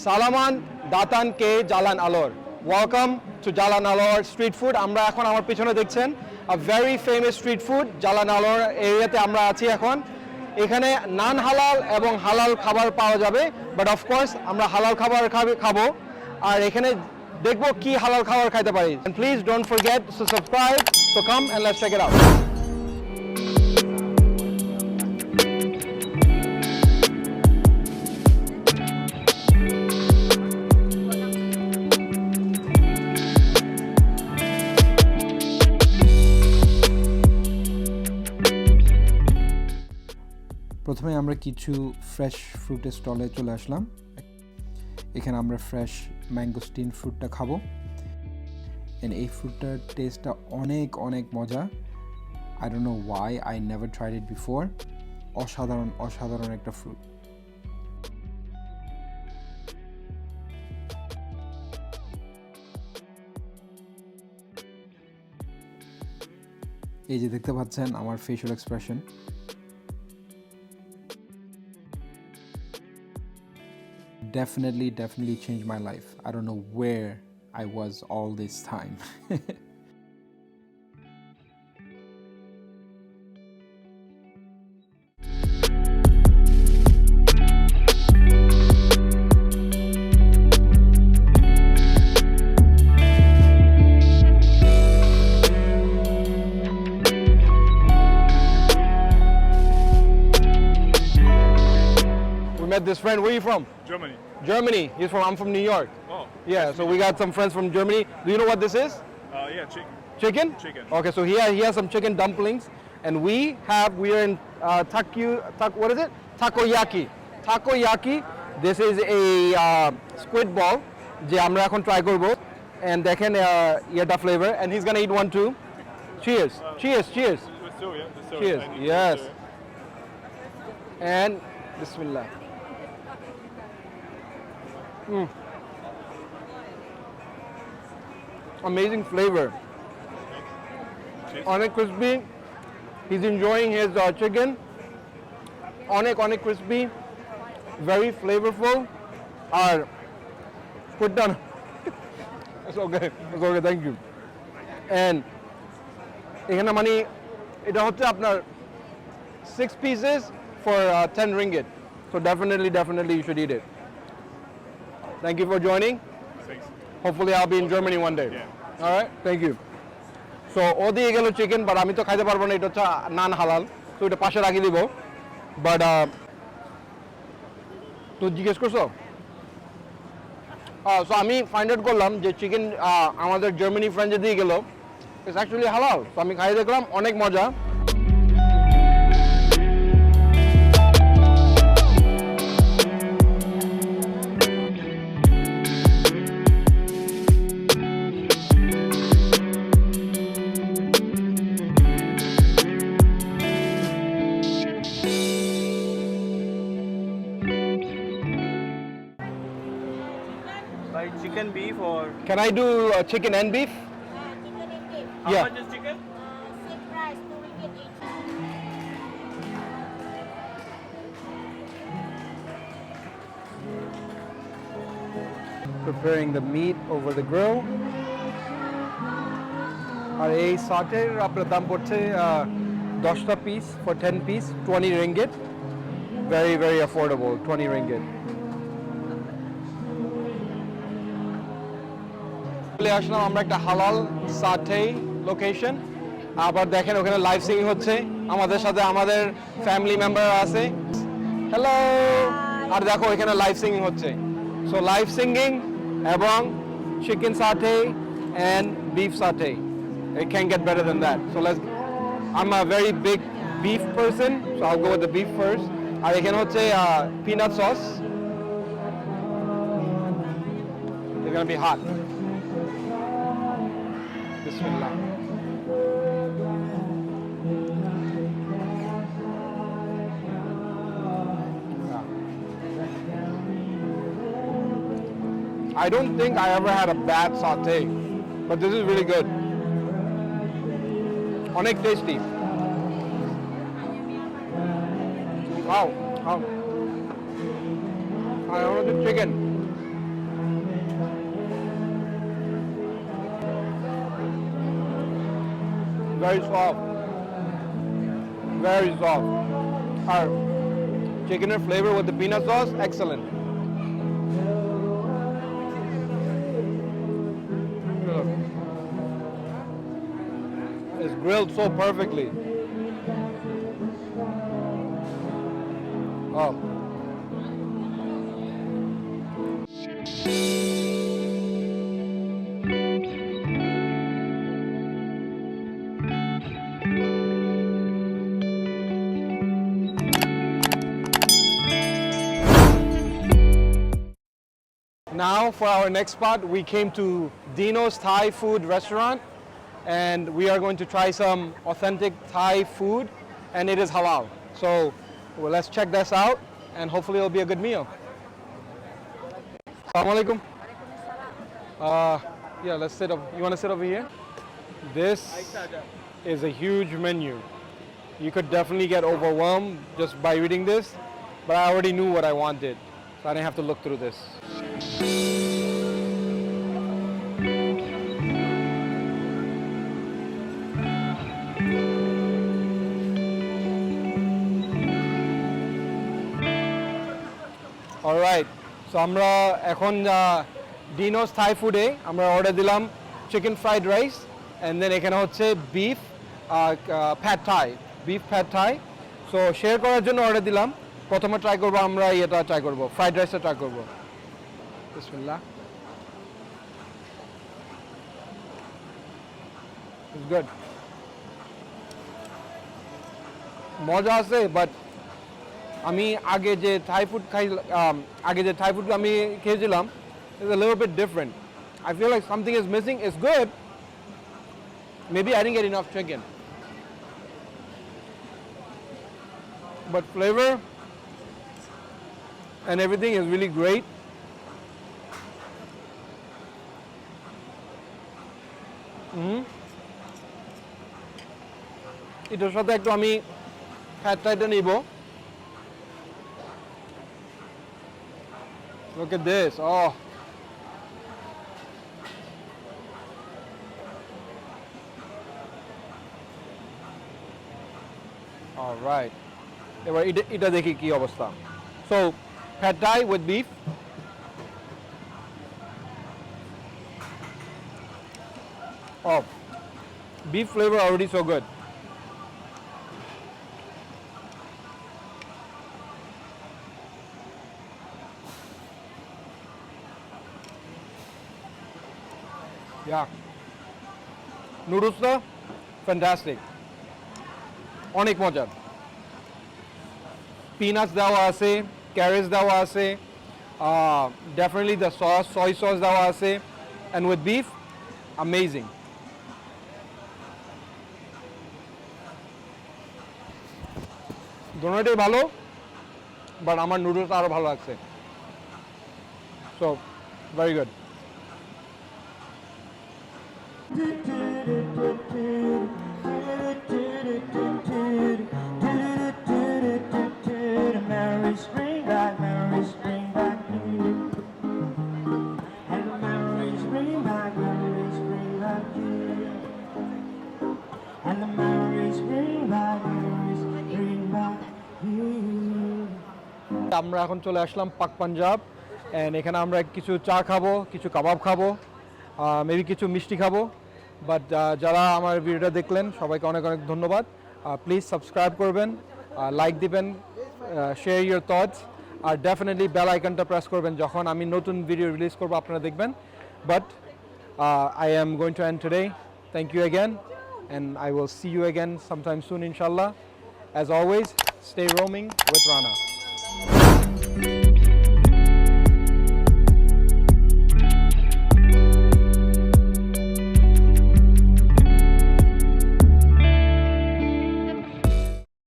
সালামান দাতান কে জালান আলোর। Welcome to Jalan আলোর street food. আমরা এখন আমার পিছনে দেখছেন a very famous street food Jalan আলোর এরিয়াতে আমরা আছি এখন। এখানে নন হালাল এবং হালাল খাবার পাওয়া যাবে, বাট অফকোর্স আমরা হালাল খাবার খাবো। আর এখানে দেখবো কি হালাল খাবার খাইতে পারি। Please don't forget to subscribe. So come and let's check it out. প্রথমে আমরা কিছু ফ্রেশ ফ্রুটের স্টলে চলে আসলাম। এখানে আমরা ফ্রেশ ম্যাঙ্গোস্টিন ফ্রুটটা খাবো। এন্ড এই ফ্রুটটার টেস্টটা অনেক অনেক মজা। I don't know Y, I never tried it before. অসাধারণ একটা ফ্রুট। এই যে দেখতে পাচ্ছেন আমার facial expression. Definitely changed my life. I don't know where I was all this time. We met this friend. Where are you from? Germany. Germany. I'm from New York. Oh. Yeah, so we got some friends from Germany. Do you know what this is? Yeah, chicken. Chicken? Chicken. Okay, so he has some chicken dumplings, and we are in what is it? Takoyaki. Takoyaki. This is a squid ball. যে আমরা এখন try করব, and দেখেন এটা flavor, and he's gonna eat one too. Cheers. Cheers. With still, yeah. The still, Cheers. I need Yes. to- And Bismillah. Amazing flavor. Cheers. Onek crispy. He's enjoying his chicken. Onek crispy. Very flavorful. Put down. It's okay. Thank you. And এখানে মানে এটা হচ্ছে আপনার 6 pieces for 10 ringgit. So definitely you should eat it. Thank you for joining. Thanks. Hopefully I'll be in Germany one day. Yeah. All right, thank you. So ও দিয়ে গেল chicken, but আমি তো খাইতে পারবো না, এটা হচ্ছে নান হালাল, তো এটা পাশে রাখি দিব। বাট তো জিজ্ঞেস করছো, সো আমি ফাইন্ড আউট করলাম যে চিকেন আমাদের জার্মানি ফ্রেন্ড দিয়ে গেল, ইটস অ্যাকচুয়ালি হালাল। তো আমি খাই দেখলাম, অনেক মজা। Like chicken, beef, or Can I do chicken and beef? Chicken and beef. how Yeah. much is chicken? Same price, 2 ringgit each. Preparing the meat over the grill. আর এই সাটের আপনার দাম পড়ছে 10টা piece for 10 piece 20 ringgit. Very affordable, 20 ringgit. চলে আসলাম আমরা একটা হালাল সাটে location. আবার দেখেন ওখানে লাইভ সিঙ্গিং হচ্ছে, আমাদের সাথে আমাদের ফ্যামিলি মেম্বার আছে। হ্যালো। আর দেখো এখানে লাইভ সিঙ্গিং হচ্ছে। সো লাইভ সিঙ্গিং এবং chicken সাটে and beef satay. It can't get better than that. So I'm a very big beef person, so I'll go with the beef first. আর এখানে হচ্ছে peanut sauce. It's gonna be hot. Bismillah. I don't think I ever had a bad satay, but this is really good. Onek tasty. Wow. I want the chicken. very soft. Very soft. Our chicken flavor with the peanut sauce, excellent. Look. It's grilled so perfectly. Oh. Now for our next spot, we came to Dino's Thai food restaurant and we are going to try some authentic Thai food and it is halal. So well, let's check this out and hopefully it'll be a good meal. Assalamu alaikum. Yeah, let's sit up. You want to sit over here? This is a huge menu. You could definitely get overwhelmed just by reading this, but I already knew what I wanted, so I didn't have to look through this. Alright, so আমরা এখন Dino's Thai food এ আমরা order দিলাম chicken fried rice and then এখানে হচ্ছে beef pad thai beef pad thai so share করার জন্য order দিলাম প্রথমে ট্রাই করব আমরা এটা ট্রাই করব ফ্রাইড রাইসটা ট্রাই করব বিসমিল্লাহ It's good মজা আছে বাট আমি আগে যে থাই ফুড আমি খেয়েছিলাম is a little bit different. I feel like something is missing. It's good. Maybe I didn't get enough chicken. But flavor and everything is really great. এটার সাথে একটু আমি ফ্যাট টাইটা নিব Look at this. Oh. All right. এবার এটা দেখি কি অবস্থা So, pad thai with beef. Oh. Beef flavor already so good. Yeah. Noodles fantastic. অনেক মজার peanuts দেওয়া আছে carrots দেওয়া আছে definitely the sauce soy sauce দেওয়া আছে and with beef amazing দুটোই ভালো but আমার নুডলস আরো ভালো লাগছে so very good আমরা এখন চলে আসলাম পাক পাঞ্জাব এন্ড এখানে আমরা কিছু চা খাবো কিছু কাবাব খাবো মেবি কিছু মিষ্টি খাবো বাট যারা আমার ভিডিওটা দেখলেন সবাইকে অনেক অনেক ধন্যবাদ প্লিজ সাবস্ক্রাইব করবেন লাইক দিবেন শেয়ার ইওর থটস আর ডেফিনেটলি বেল আইকনটা প্রেস করবেন যখন আমি নতুন ভিডিও রিলিজ করব আপনারা দেখবেন but I am going to end today thank you again and I will see you again sometime soon inshallah as always stay roaming with Rana